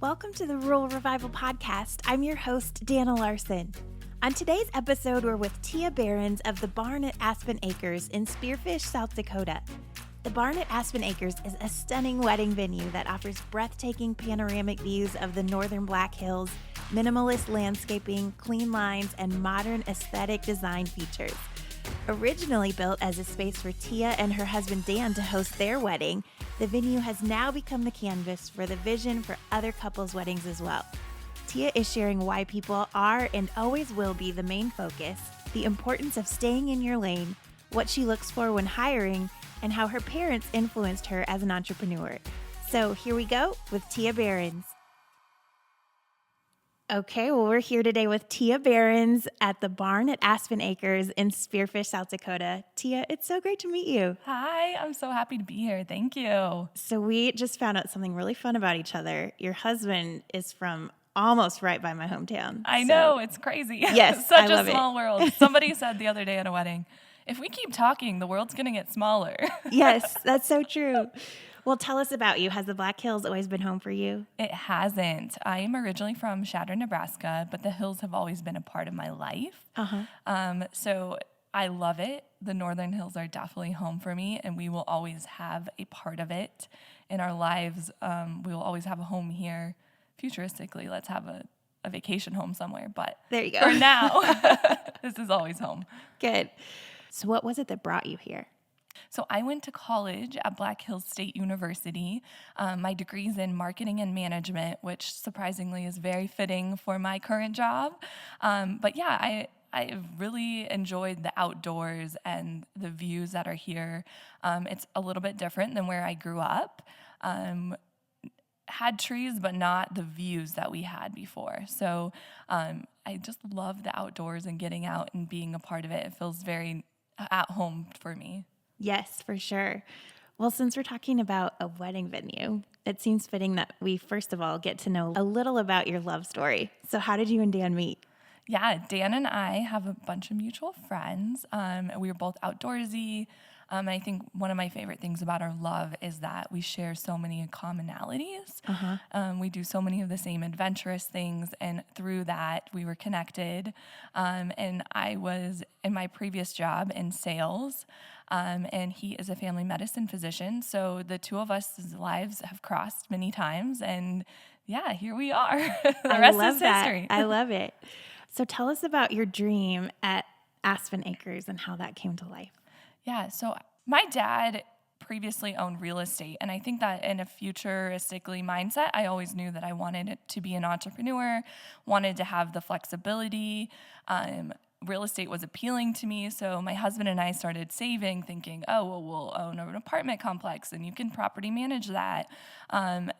Welcome to the Rural Revival Podcast. I'm your host, Dana Larson. On today's episode, we're with Tia Berens of the Barn at Aspen Acres in Spearfish, South Dakota. The Barn at Aspen Acres is a stunning wedding venue that offers breathtaking panoramic views of the northern Black Hills, minimalist landscaping, clean lines, and modern aesthetic design features. Originally built as a space for Tia and her husband Dan to host their wedding, the venue has now become the canvas for the vision for other couples' weddings as well. Tia is sharing why people are and always will be the main focus, the importance of staying in your lane, what she looks for when hiring, and how her parents influenced her as an entrepreneur. So here we go with Tia Berens. Okay, well, we're here today with Tia Berens at the Barn at Aspen Acres in Spearfish, South Dakota. Tia, it's so great to meet you. Hi, I'm so happy to be here. Thank you. So we just found out something really fun about each other. Your husband is from almost right by my hometown. I know, it's crazy. Yes, Such I love a small world. Somebody said the other day at a wedding, if we keep talking, the world's going to get smaller. Yes, that's so true. Well, tell us about you. Has the Black Hills always been home for you? It hasn't. I am originally from Shatter, Nebraska, but the hills have always been a part of my life. So I love it. The Northern Hills are definitely home for me, and we will always have a part of it in our lives. We will always have a home here. Futuristically, let's have a vacation home somewhere. But there you go. For now, this is always home. Good. So what was it that brought you here? So I went to college at Black Hills State University. My degree's in marketing and management, which surprisingly is very fitting for my current job. But yeah, I really enjoyed the outdoors and the views that are here. It's a little bit different than where I grew up. Had trees, but not the views that we had before. So I just love the outdoors and getting out and being a part of it. It feels very at home for me. Yes, for sure. Well, since we're talking about a wedding venue, it seems fitting that we first of all get to know a little about your love story. So how did you and Dan meet? Yeah, Dan and I have a bunch of mutual friends. We were both outdoorsy. I think one of my favorite things about our love is that we share so many commonalities. We do so many of the same adventurous things, and through that, we were connected. And I was in my previous job in sales, and he is a family medicine physician. So the two of us' lives have crossed many times, and yeah, here we are. The rest is history. I love it. So tell us about your dream at Aspen Acres and how that came to life. Yeah, so my dad previously owned real estate, and I think that in a futuristically mindset, I always knew that I wanted it to be an entrepreneur, wanted to have the flexibility. Real estate was appealing to me, so my husband and I started saving, thinking, oh, well, we'll own an apartment complex, and you can property manage that.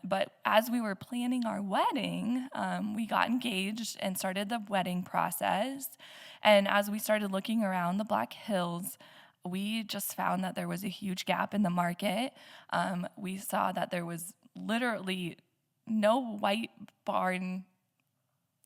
But as we were planning our wedding, we got engaged and started the wedding process. And as we started looking around the Black Hills, we just found that there was a huge gap in the market. We saw that there was literally no white barn,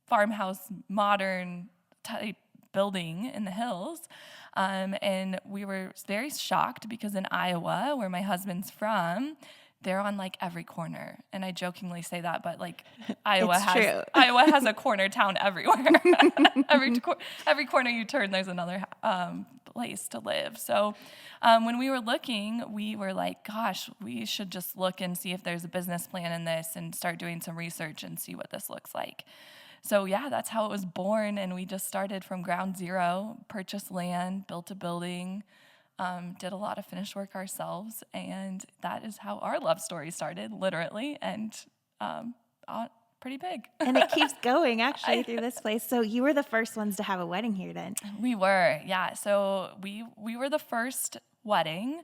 farmhouse, modern type building in the hills. And we were very shocked because in Iowa, where my husband's from, they're on like every corner. And I jokingly say that, but like Iowa has a corner town everywhere. every corner you turn, there's another place to live. So when we were looking, we were like, gosh, we should just look and see if there's a business plan in this and start doing some research and see what this looks like. So yeah, that's how it was born. And we just started from ground zero, purchased land, built a building, did a lot of finished work ourselves, and that is how our love story started, literally, and pretty big. And it keeps going, actually, through this place. So you were the first ones to have a wedding here then? We were, yeah. So we were the first wedding.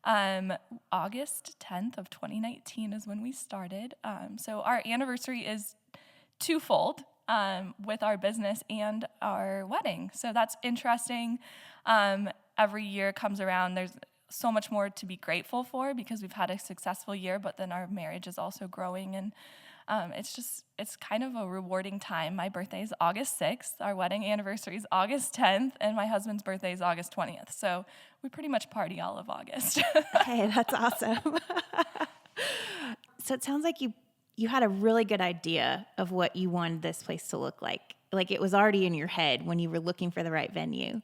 August 10th of 2019 is when we started. So our anniversary is twofold with our business and our wedding. So that's interesting. Every year comes around, there's so much more to be grateful for because we've had a successful year, but then our marriage is also growing, and it's kind of a rewarding time. My birthday is August 6th, our wedding anniversary is August 10th, and my husband's birthday is August 20th. So we pretty much party all of August. Hey, that's awesome. So it sounds like you you had a really good idea of what you wanted this place to look like. Like it was already in your head when you were looking for the right venue.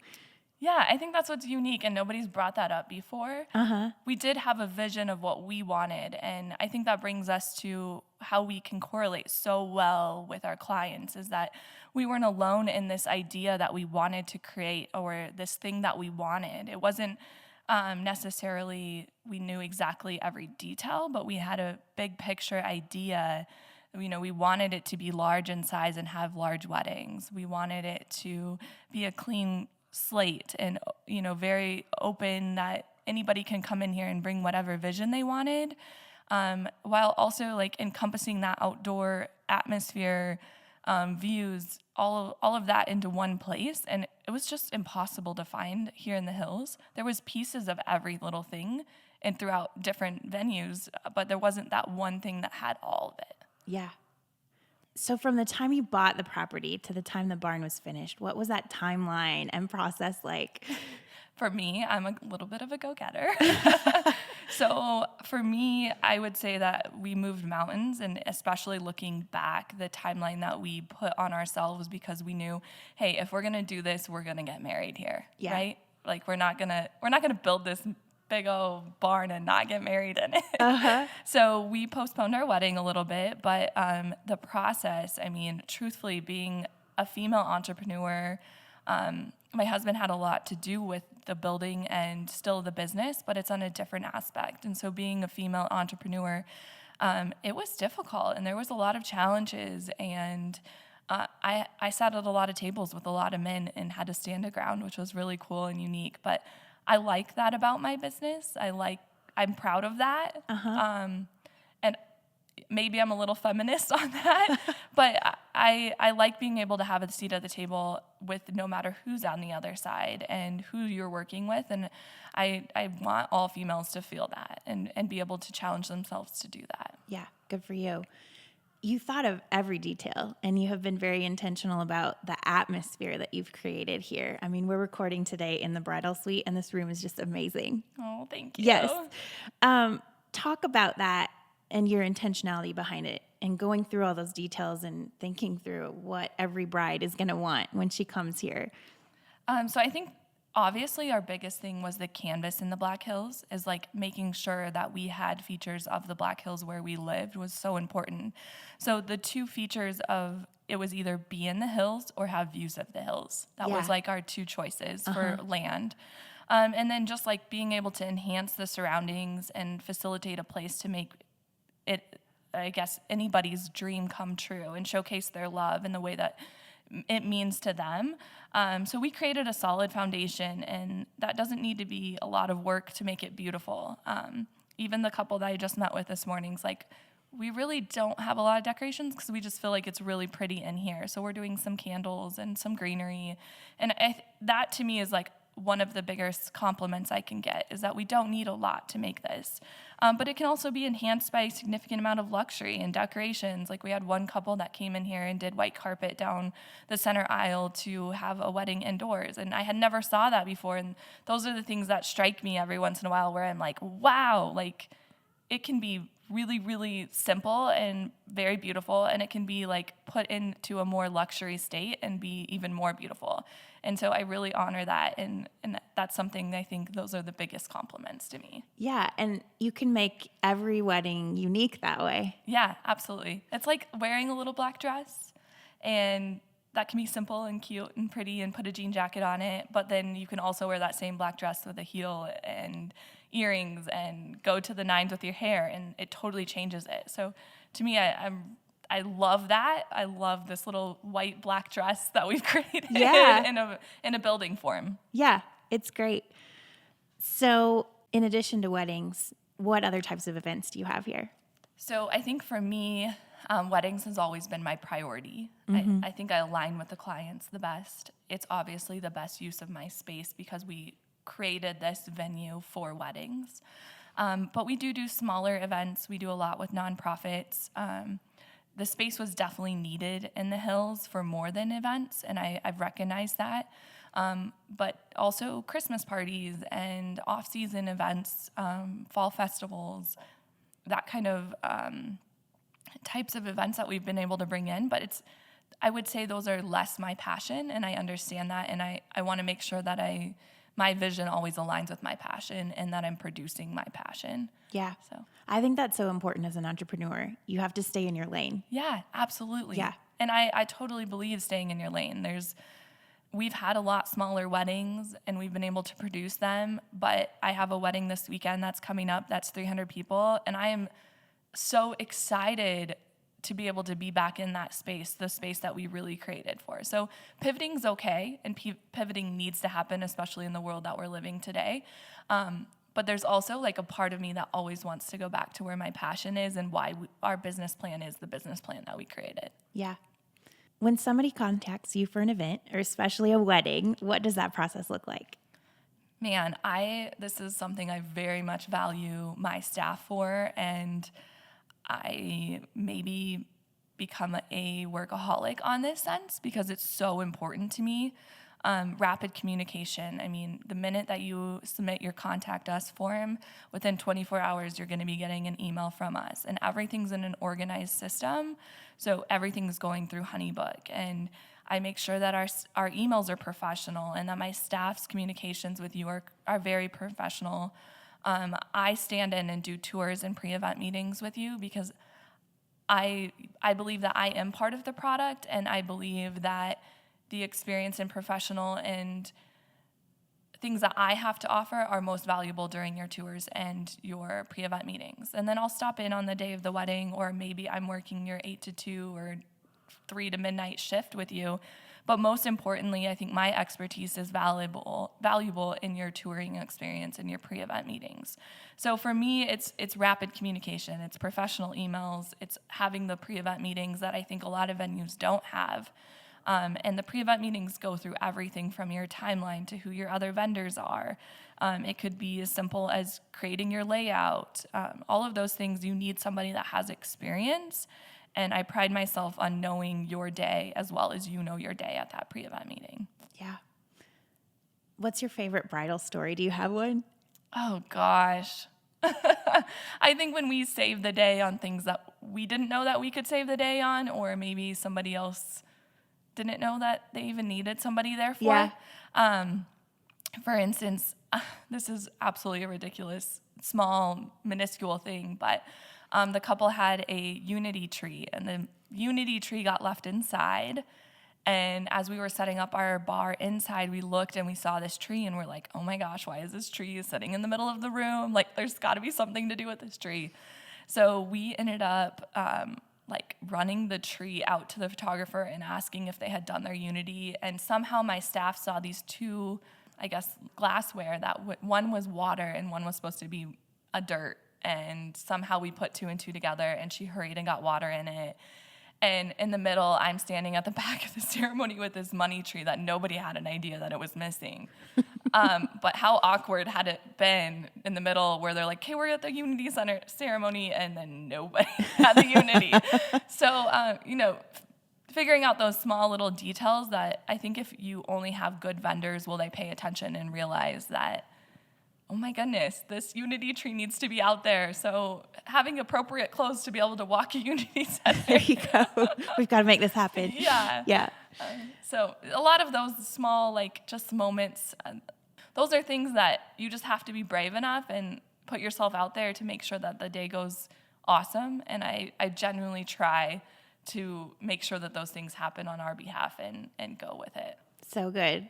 Yeah, I think that's what's unique, and nobody's brought that up before. Uh-huh. We did have a vision of what we wanted, and I think that brings us to how we can correlate so well with our clients, is that we weren't alone in this idea that we wanted to create or this thing that we wanted. It wasn't necessarily we knew exactly every detail, but we had a big picture idea. You know, we wanted it to be large in size and have large weddings. We wanted it to be a clean slate and, you know, very open that anybody can come in here and bring whatever vision they wanted, while also like encompassing that outdoor atmosphere, views, all of that into one place. And it was just impossible to find here in the hills. There was pieces of every little thing and throughout different venues, but there wasn't that one thing that had all of it. Yeah. So from the time you bought the property to the time the barn was finished, what was that timeline and process like? For me, I'm a little bit of a go-getter. So for me, I would say that we moved mountains, and especially looking back, the timeline that we put on ourselves, because we knew, hey, if we're gonna do this, we're gonna get married here, right? Like we're not gonna build this big old barn and not get married in it. Uh-huh. So we postponed our wedding a little bit, but the process, I mean, truthfully, being a female entrepreneur, my husband had a lot to do with the building and still the business, but it's on a different aspect. And so being a female entrepreneur, it was difficult, and there was a lot of challenges, and I sat at a lot of tables with a lot of men and had to stand a ground, which was really cool and unique. But I like that about my business. I'm proud of that. Uh-huh. And maybe I'm a little feminist on that, but I like being able to have a seat at the table with no matter who's on the other side and who you're working with. And I want all females to feel that and be able to challenge themselves to do that. Yeah, good for you. You thought of every detail, and you have been very intentional about the atmosphere that you've created here. I mean, we're recording today in the bridal suite, and this room is just amazing. Oh, thank you. Yes. Talk about that and your intentionality behind it and going through all those details and thinking through what every bride is going to want when she comes here. So I think obviously our biggest thing was the canvas in the Black Hills, is like making sure that we had features of the Black Hills where we lived was so important. So the two features of it was either be in the hills or have views of the hills. That was like our two choices for land. And then just like being able to enhance the surroundings and facilitate a place to make it, I guess, anybody's dream come true and showcase their love in the way that it means to them. So we created a solid foundation, and that doesn't need to be a lot of work to make it beautiful. Even the couple that I just met with this morning's like, we really don't have a lot of decorations because we just feel like it's really pretty in here. So we're doing some candles and some greenery. And that to me is like one of the biggest compliments I can get, is that we don't need a lot to make this. But it can also be enhanced by a significant amount of luxury and decorations. Like we had one couple that came in here and did white carpet down the center aisle to have a wedding indoors. And I had never saw that before. And those are the things that strike me every once in a while, where I'm like, wow, like it can be really, really simple and very beautiful, and it can be like put into a more luxury state and be even more beautiful. And so I really honor that, and that's something I think those are the biggest compliments to me. Yeah, and you can make every wedding unique that way. Yeah, absolutely. It's like wearing a little black dress, and that can be simple and cute and pretty and put a jean jacket on it, but then you can also wear that same black dress with a heel and earrings and go to the nines with your hair, and it totally changes it. So to me, I love that. I love this little white black dress that we've created in a building form. Yeah, it's great. So in addition to weddings, what other types of events do you have here? So I think for me, weddings has always been my priority. I think I align with the clients the best. It's obviously the best use of my space because we created this venue for weddings. But we do smaller events. We do a lot with nonprofits. The space was definitely needed in the hills for more than events, and I've recognized that. But also Christmas parties and off-season events, fall festivals, that kind of types of events that we've been able to bring in, but I would say those are less my passion, and I understand that, and I want to make sure that my vision always aligns with my passion and that I'm producing my passion. Yeah. So I think that's so important as an entrepreneur. You have to stay in your lane. yeah, absolutely. Yeah. And I totally believe staying in your lane. We've had a lot smaller weddings and we've been able to produce them, but I have a wedding this weekend that's coming up that's 300 people, and I am so excited to be able to be back in that space, the space that we really created for. So pivoting's okay, and pivoting needs to happen, especially in the world that we're living today. But there's also like a part of me that always wants to go back to where my passion is and why our business plan is the business plan that we created. Yeah. When somebody contacts you for an event, or especially a wedding, what does that process look like? Man, this is something I very much value my staff for, and I maybe become a workaholic on this sense because it's so important to me. Rapid communication. I mean, the minute that you submit your contact us form, within 24 hours, you're going to be getting an email from us, and everything's in an organized system. So everything's going through Honeybook, and I make sure that our emails are professional and that my staff's communications with you are very professional. I stand in and do tours and pre-event meetings with you because I believe that I am part of the product, and I believe that the experience and professional and things that I have to offer are most valuable during your tours and your pre-event meetings. And then I'll stop in on the day of the wedding, or maybe I'm working your 8 to 2 or 3 to midnight shift with you. But most importantly, I think my expertise is valuable in your touring experience and your pre-event meetings. So for me, it's rapid communication, it's professional emails, it's having the pre-event meetings that I think a lot of venues don't have. And the pre-event meetings go through everything from your timeline to who your other vendors are. It could be as simple as creating your layout. All of those things, you need somebody that has experience. And I pride myself on knowing your day as well as you know your day at that pre-event meeting. Yeah. What's your favorite bridal story? Do you have one? Oh, gosh. I think when we save the day on things that we didn't know that we could save the day on, or maybe somebody else didn't know that they even needed somebody there for. Yeah. For instance, this is absolutely a ridiculous, small, minuscule thing, but the couple had a unity tree, and the unity tree got left inside. And as we were setting up our bar inside, we looked and we saw this tree, and we're like, oh my gosh, why is this tree sitting in the middle of the room? Like, there's got to be something to do with this tree. So we ended up running the tree out to the photographer and asking if they had done their unity. And somehow my staff saw these two, glassware that one was water and one was supposed to be a dirt. And somehow we put 2 and 2 together, and she hurried and got water in it. And in the middle, I'm standing at the back of the ceremony with this money tree that nobody had an idea that it was missing. But how awkward had it been in the middle where they're like, okay, we're at the Unity Center ceremony, and then nobody had the Unity. So, figuring out those small little details that I think if you only have good vendors, will they pay attention and realize that, oh my goodness, this Unity tree needs to be out there. So having appropriate clothes to be able to walk a Unity Center. There you go. We've got to make this happen. Yeah. Yeah. So a lot of those small, just moments, those are things that you just have to be brave enough and put yourself out there to make sure that the day goes awesome. And I genuinely try to make sure that those things happen on our behalf and go with it. So good.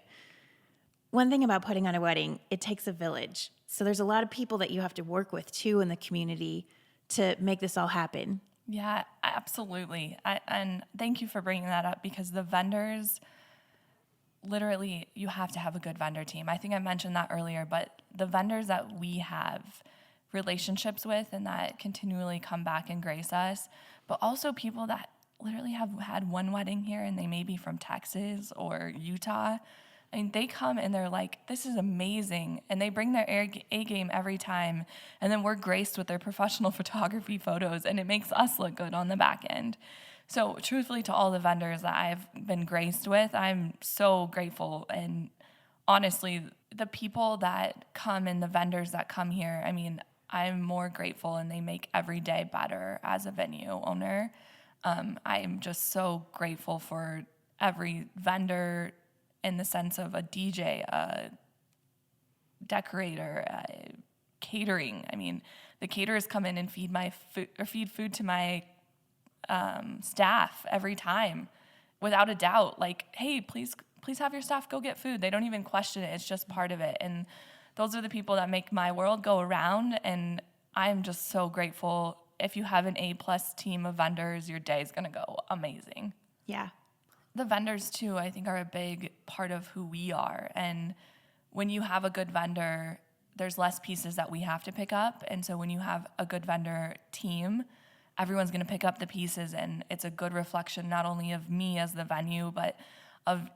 One thing about putting on a wedding, it takes a village. So there's a lot of people that you have to work with, too, in the community to make this all happen. Yeah, absolutely. And thank you for bringing that up, because the vendors, literally, you have to have a good vendor team. I think I mentioned that earlier, but the vendors that we have relationships with and that continually come back and grace us, but also people that literally have had one wedding here and they may be from Texas or Utah. I mean, they come and they're like, this is amazing. And they bring their A game every time. And then we're graced with their professional photography photos, and it makes us look good on the back end. So truthfully, to all the vendors that I've been graced with, I'm so grateful. And honestly, the people that come and the vendors that come here, I mean, I'm more grateful, and they make every day better as a venue owner. I am just so grateful for every vendor in the sense of a DJ, a decorator, catering. I mean, the caterers come in and feed food to my staff every time, without a doubt. Like, hey, please have your staff go get food. They don't even question it. It's just part of it. And those are the people that make my world go around. And I'm just so grateful. If you have an A+ team of vendors, your day is going to go amazing. Yeah. The vendors too, I think, are a big part of who we are. And when you have a good vendor, there's less pieces that we have to pick up. And so when you have a good vendor team, everyone's going to pick up the pieces, and it's a good reflection not only of me as the venue, but of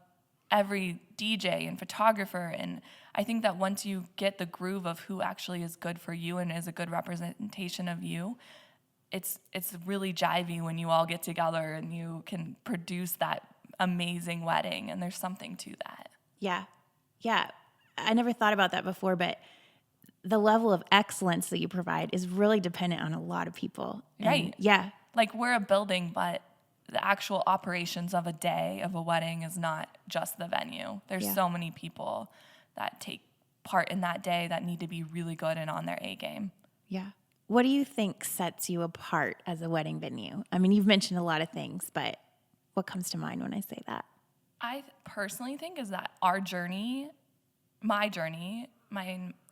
every DJ and photographer. And I think that once you get the groove of who actually is good for you and is a good representation of you, it's really jivey when you all get together and you can produce that amazing wedding. And there's something to that. Yeah. Yeah. I never thought about that before, but the level of excellence that you provide is really dependent on a lot of people. Right. Yeah. Like, we're a building, but the actual operations of a day of a wedding is not just the venue. There's so many people that take part in that day that need to be really good and on their A game. Yeah. What do you think sets you apart as a wedding venue? I mean, you've mentioned a lot of things, but what comes to mind when I say that? I personally think is that our journey, my journey,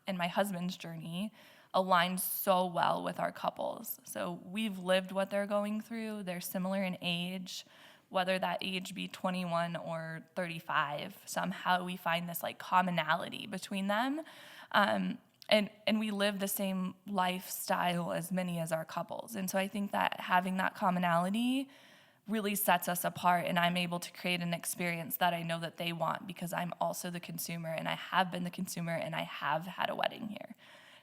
and my husband's journey aligns so well with our couples. So we've lived what they're going through. They're similar in age, whether that age be 21 or 35. Somehow we find this like commonality between them. And we live the same lifestyle as many as our couples. And so I think that having that commonality really sets us apart, and I'm able to create an experience that I know that they want, because I'm also the consumer, and I have been the consumer, and I have had a wedding here.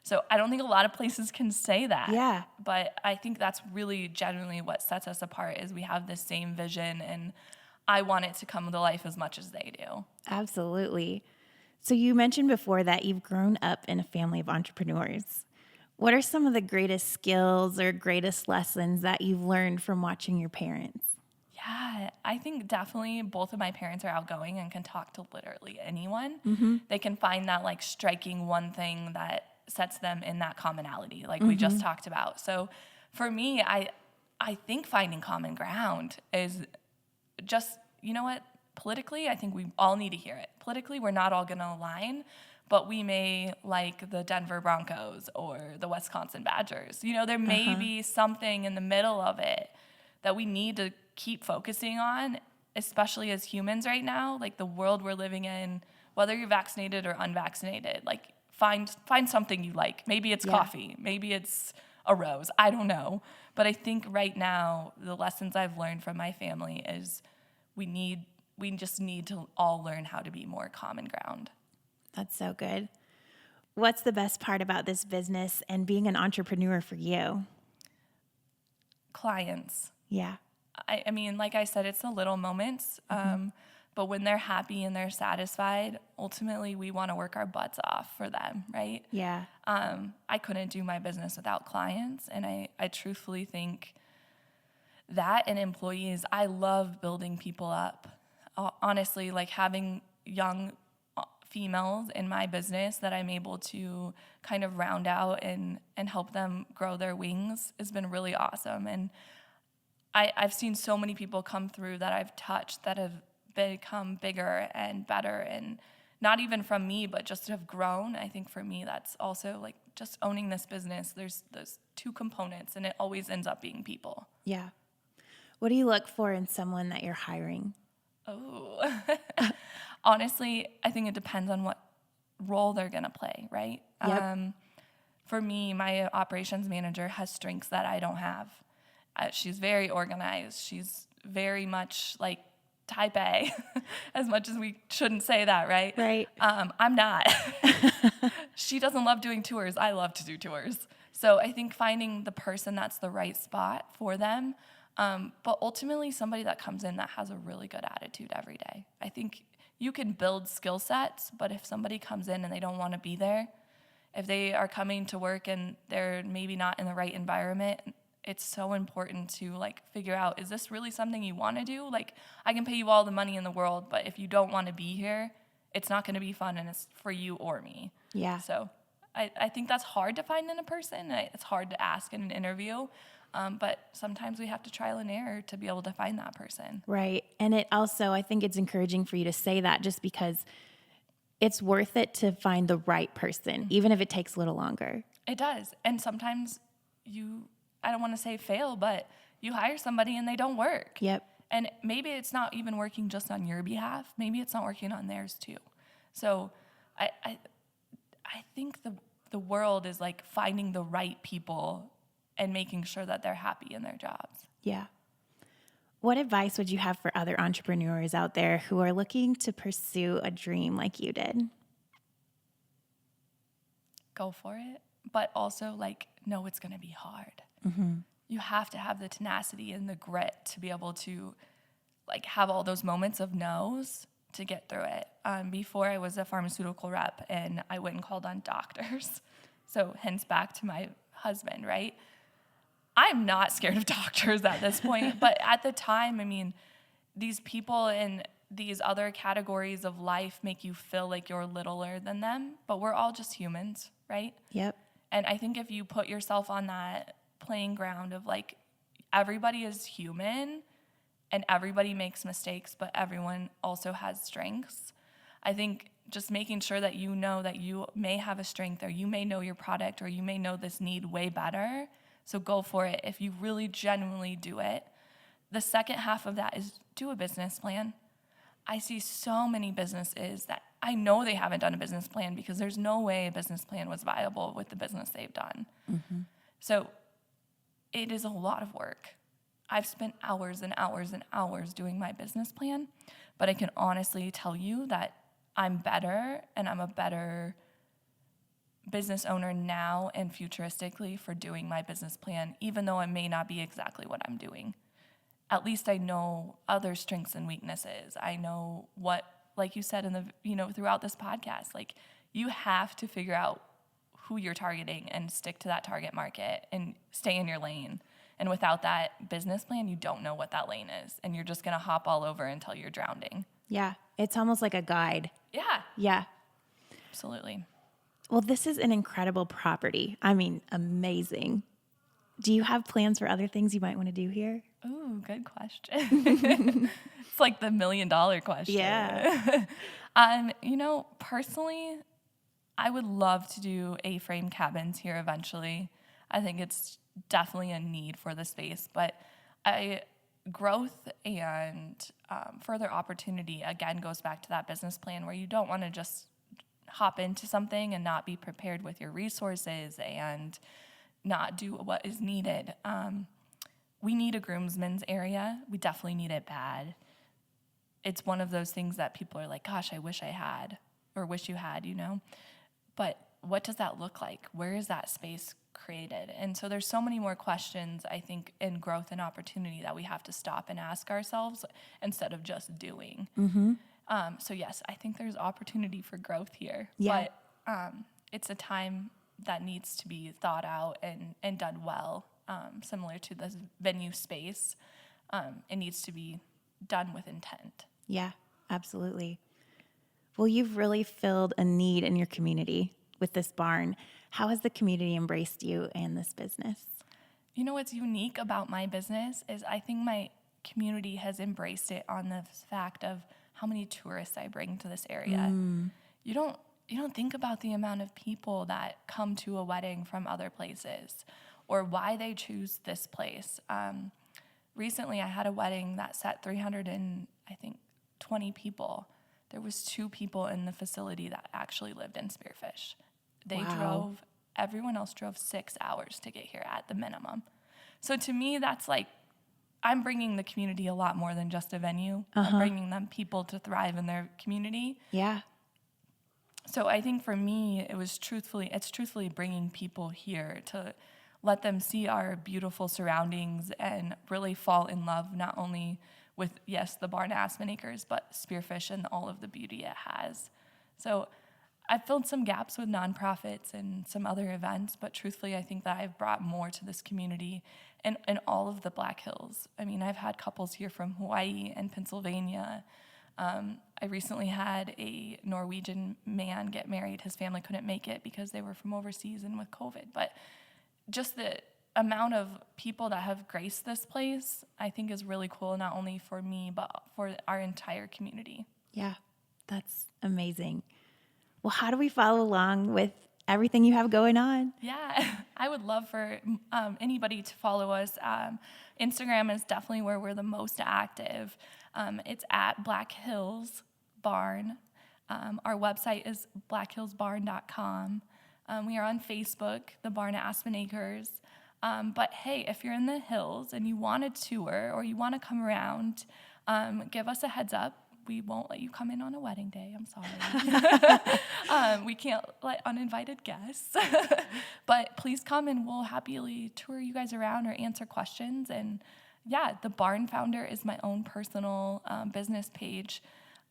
So I don't think a lot of places can say that. Yeah. But I think that's really genuinely what sets us apart, is we have the same vision, and I want it to come to life as much as they do. Absolutely. So you mentioned before that you've grown up in a family of entrepreneurs. What are some of the greatest skills or greatest lessons that you've learned from watching your parents? Yeah, I think definitely both of my parents are outgoing and can talk to literally anyone. Mm-hmm. They can find that like striking one thing that sets them in that commonality, like we just talked about. So for me, I think finding common ground is just, you know what, politically, I think we all need to hear it. Politically, we're not all going to align, but we may like the Denver Broncos or the Wisconsin Badgers. You know, there may be something in the middle of it that we need to keep focusing on, especially as humans right now. Like, the world we're living in, whether you're vaccinated or unvaccinated, like find something you like. Maybe it's coffee, maybe it's a rose, I don't know. But I think right now the lessons I've learned from my family is we just need to all learn how to be more common ground. That's so good. What's the best part about this business and being an entrepreneur for you? Clients. Yeah. I mean, like I said, it's the little moments, but when they're happy and they're satisfied, ultimately we want to work our butts off for them, right? Yeah. I couldn't do my business without clients, and I truthfully think that, and employees, I love building people up. Honestly, like having young females in my business that I'm able to kind of round out and help them grow their wings has been really awesome. And I've seen so many people come through that I've touched that have become bigger and better, and not even from me, but just have grown. I think for me, that's also like just owning this business. There's those two components, and it always ends up being people. Yeah. What do you look for in someone that you're hiring? Oh, honestly, I think it depends on what role they're going to play, right? Yep. For me, my operations manager has strengths that I don't have. She's very organized. She's very much like type A, as much as we shouldn't say that, right? Right. I'm not. She doesn't love doing tours. I love to do tours. So I think finding the person that's the right spot for them, but ultimately somebody that comes in that has a really good attitude every day. I think you can build skill sets, but if somebody comes in and they don't want to be there, if they are coming to work and they're maybe not in the right environment, it's so important to like figure out, is this really something you want to do? Like, I can pay you all the money in the world, but if you don't want to be here, it's not going to be fun, and it's for you or me. Yeah. So I think that's hard to find in a person. It's hard to ask in an interview, but sometimes we have to trial and error to be able to find that person. Right. And it also, I think it's encouraging for you to say that, just because it's worth it to find the right person, even if it takes a little longer. It does. And sometimes I don't want to say fail, but you hire somebody and they don't work. Yep. And maybe it's not even working just on your behalf. Maybe it's not working on theirs too. So I think the world is like finding the right people and making sure that they're happy in their jobs. Yeah. What advice would you have for other entrepreneurs out there who are looking to pursue a dream like you did? Go for it, but also like know it's going to be hard. Mm-hmm. You have to have the tenacity and the grit to be able to like have all those moments of no's to get through it. Before, I was a pharmaceutical rep, and I went and called on doctors. So hence back to my husband, right? I'm not scared of doctors at this point, but at the time, I mean, these people in these other categories of life make you feel like you're littler than them, but we're all just humans, right? Yep. And I think if you put yourself on that playing ground of like, everybody is human and everybody makes mistakes, but everyone also has strengths. I think just making sure that you know that you may have a strength, or you may know your product, or you may know this need way better. So go for it if you really genuinely do it. The second half of that is do a business plan. I see so many businesses that I know they haven't done a business plan, because there's no way a business plan was viable with the business they've done. Mm-hmm. So it is a lot of work. I've spent hours and hours and hours doing my business plan, but I can honestly tell you that I'm better, and I'm a better business owner now and futuristically for doing my business plan, even though it may not be exactly what I'm doing. At least I know other strengths and weaknesses. I know what, like you said in the, throughout this podcast, like you have to figure out who you're targeting and stick to that target market and stay in your lane. And without that business plan, you don't know what that lane is, and you're just going to hop all over until you're drowning. Yeah. It's almost like a guide. Yeah. Yeah. Absolutely. Well, this is an incredible property. I mean, amazing. Do you have plans for other things you might want to do here? Ooh, good question. It's like the $1 million question. Yeah. Personally, I would love to do A-frame cabins here eventually. I think it's definitely a need for the space, but growth and further opportunity, again, goes back to that business plan where you don't want to just hop into something and not be prepared with your resources and not do what is needed. We need a groomsmen's area. We definitely need it bad. It's one of those things that people are like, gosh, I wish I had, or wish you had, But what does that look like? Where is that space created? And so there's so many more questions, I think, in growth and opportunity that we have to stop and ask ourselves instead of just doing. Mm-hmm. So yes, I think there's opportunity for growth here. Yeah. But it's a time that needs to be thought out and done well, similar to this venue space. It needs to be done with intent. Yeah, absolutely. Well, you've really filled a need in your community with this barn. How has the community embraced you and this business? What's unique about my business is I think my community has embraced it on the fact of how many tourists I bring to this area. You don't think about the amount of people that come to a wedding from other places or why they choose this place. Recently, I had a wedding that sat 320 people. There was 2 people in the facility that actually lived in Spearfish. Everyone else drove 6 hours to get here at the minimum. So to me, that's like, I'm bringing the community a lot more than just a venue. Uh-huh. I'm bringing them people to thrive in their community. Yeah. So I think for me, it's truthfully bringing people here to let them see our beautiful surroundings and really fall in love, not only with, yes, the barn at Aspen Acres, but Spearfish and all of the beauty it has. So I've filled some gaps with nonprofits and some other events, but truthfully, I think that I've brought more to this community and all of the Black Hills. I mean, I've had couples here from Hawaii and Pennsylvania. I recently had a Norwegian man get married. His family couldn't make it because they were from overseas and with COVID. But just the amount of people that have graced this place, I think is really cool, not only for me, but for our entire community. Yeah, that's amazing. Well, how do we follow along with everything you have going on? Yeah, I would love for anybody to follow us. Instagram is definitely where we're the most active. It's at Black Hills Barn. Our website is blackhillsbarn.com. We are on Facebook, the Barn at Aspen Acres. But hey, if you're in the hills and you want a tour or you want to come around, give us a heads up. We won't let you come in on a wedding day. I'm sorry. We can't let uninvited guests. But please come and we'll happily tour you guys around or answer questions. And yeah, the Barn Founder is my own personal business page.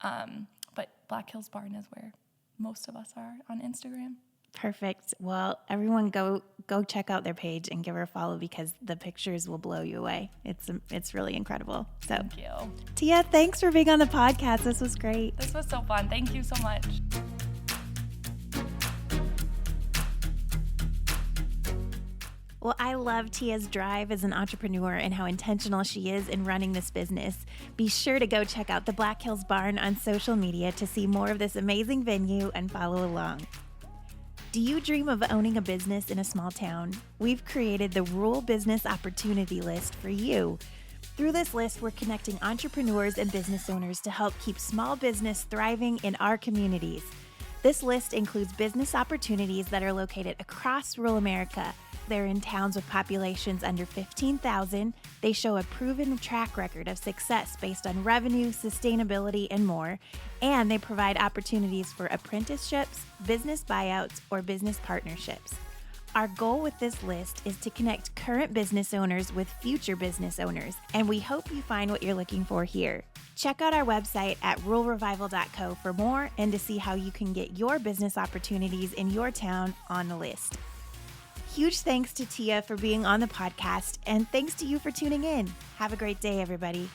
But Black Hills Barn is where most of us are on Instagram. Perfect. Well, everyone go check out their page and give her a follow because the pictures will blow you away. It's really incredible. So, thank you. Tia, thanks for being on the podcast. This was great. This was so fun. Thank you so much. Well, I love Tia's drive as an entrepreneur and how intentional she is in running this business. Be sure to go check out the Black Hills Barn on social media to see more of this amazing venue and follow along. Do you dream of owning a business in a small town? We've created the Rural Business Opportunity List for you. Through this list, we're connecting entrepreneurs and business owners to help keep small business thriving in our communities. This list includes business opportunities that are located across rural America. They're in towns with populations under 15,000. They show a proven track record of success based on revenue, sustainability, and more. And they provide opportunities for apprenticeships, business buyouts, or business partnerships. Our goal with this list is to connect current business owners with future business owners, and we hope you find what you're looking for here. Check out our website at ruralrevival.co for more and to see how you can get your business opportunities in your town on the list. Huge thanks to Tia for being on the podcast, and thanks to you for tuning in. Have a great day, everybody.